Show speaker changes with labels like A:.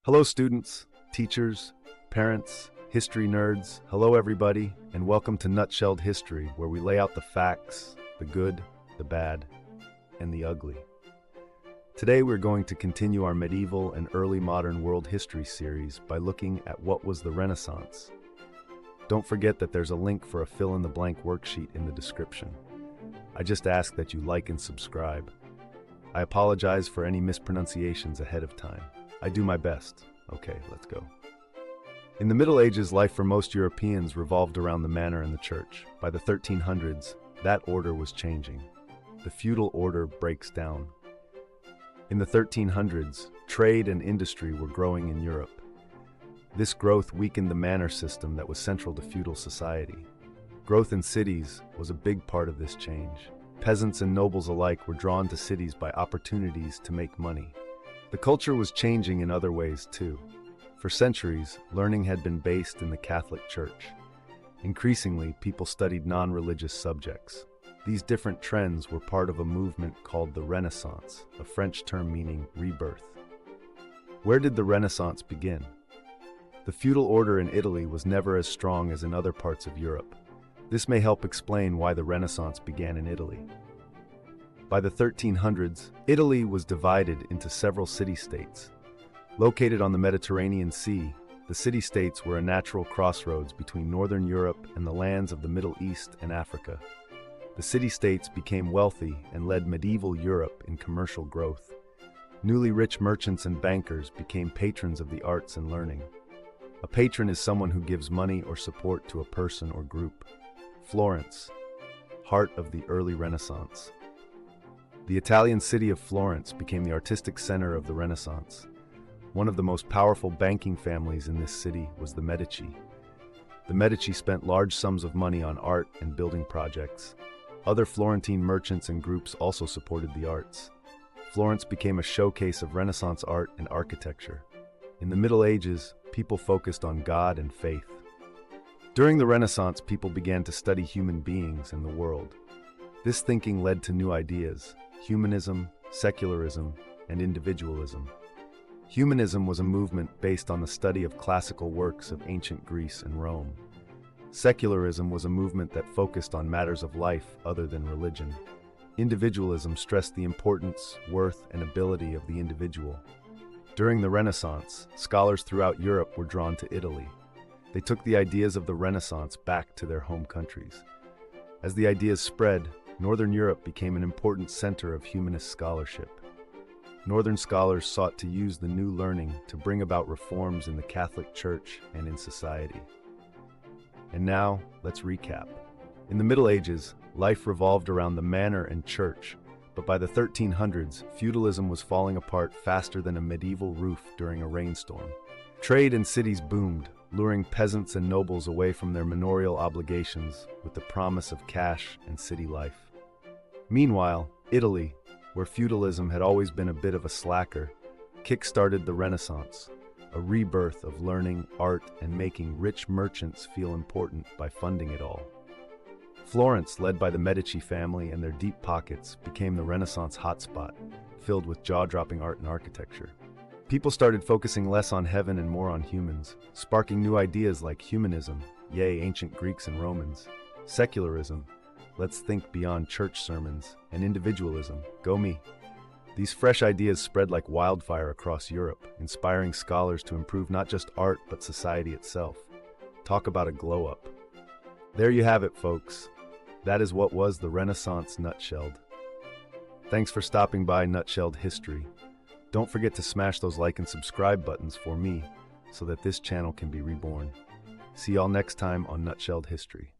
A: Hello students, teachers, parents, history nerds. Hello everybody, and welcome to Nutshelled History, where we lay out the facts, the good, the bad, and the ugly. Today we're going to continue our medieval and early modern world history series by looking at what was the Renaissance. Don't forget that there's a link for a fill-in-the-blank worksheet in the description. I just ask that you like and subscribe. I apologize for any mispronunciations ahead of time. I do my best. Okay, let's go. In the Middle Ages, life for most Europeans revolved around the manor and the church. By the 1300s, that order was changing. The feudal order breaks down. In the 1300s, trade and industry were growing in Europe. This growth weakened the manor system that was central to feudal society. Growth in cities was a big part of this change. Peasants and nobles alike were drawn to cities by opportunities to make money. The culture was changing in other ways too. For centuries, learning had been based in the Catholic Church. Increasingly, people studied non-religious subjects. These different trends were part of a movement called the Renaissance, a French term meaning rebirth. Where did the Renaissance begin? The feudal order in Italy was never as strong as in other parts of Europe. This may help explain why the Renaissance began in Italy. By the 1300s, Italy was divided into several city-states. Located on the Mediterranean Sea, the city-states were a natural crossroads between northern Europe and the lands of the Middle East and Africa. The city-states became wealthy and led medieval Europe in commercial growth. Newly rich merchants and bankers became patrons of the arts and learning. A patron is someone who gives money or support to a person or group. Florence, heart of the early Renaissance. The Italian city of Florence became the artistic center of the Renaissance. One of the most powerful banking families in this city was the Medici. The Medici spent large sums of money on art and building projects. Other Florentine merchants and groups also supported the arts. Florence became a showcase of Renaissance art and architecture. In the Middle Ages, people focused on God and faith. During the Renaissance, people began to study human beings and the world. This thinking led to new ideas: humanism, secularism, and individualism. Humanism was a movement based on the study of classical works of ancient Greece and Rome. Secularism was a movement that focused on matters of life other than religion. Individualism stressed the importance, worth, and ability of the individual. During the Renaissance, scholars throughout Europe were drawn to Italy. They took the ideas of the Renaissance back to their home countries. As the ideas spread, Northern Europe became an important center of humanist scholarship. Northern scholars sought to use the new learning to bring about reforms in the Catholic Church and in society. And now, let's recap. In the Middle Ages, life revolved around the manor and church, but by the 1300s, feudalism was falling apart faster than a medieval roof during a rainstorm. Trade in cities boomed, luring peasants and nobles away from their manorial obligations with the promise of cash and city life. Meanwhile, Italy, where feudalism had always been a bit of a slacker, kick-started the Renaissance, a rebirth of learning, art, and making rich merchants feel important by funding it all. Florence, led by the Medici family and their deep pockets, became the Renaissance hotspot, filled with jaw-dropping art and architecture. People started focusing less on heaven and more on humans, sparking new ideas like humanism, yay, ancient Greeks and Romans, secularism, let's think beyond church sermons, and individualism, go me. These fresh ideas spread like wildfire across Europe, inspiring scholars to improve not just art but society itself. Talk about a glow-up. There you have it, folks. That is what was the Renaissance nutshelled. Thanks for stopping by Nutshelled History. Don't forget to smash those like and subscribe buttons for me so that this channel can be reborn. See y'all next time on Nutshelled History.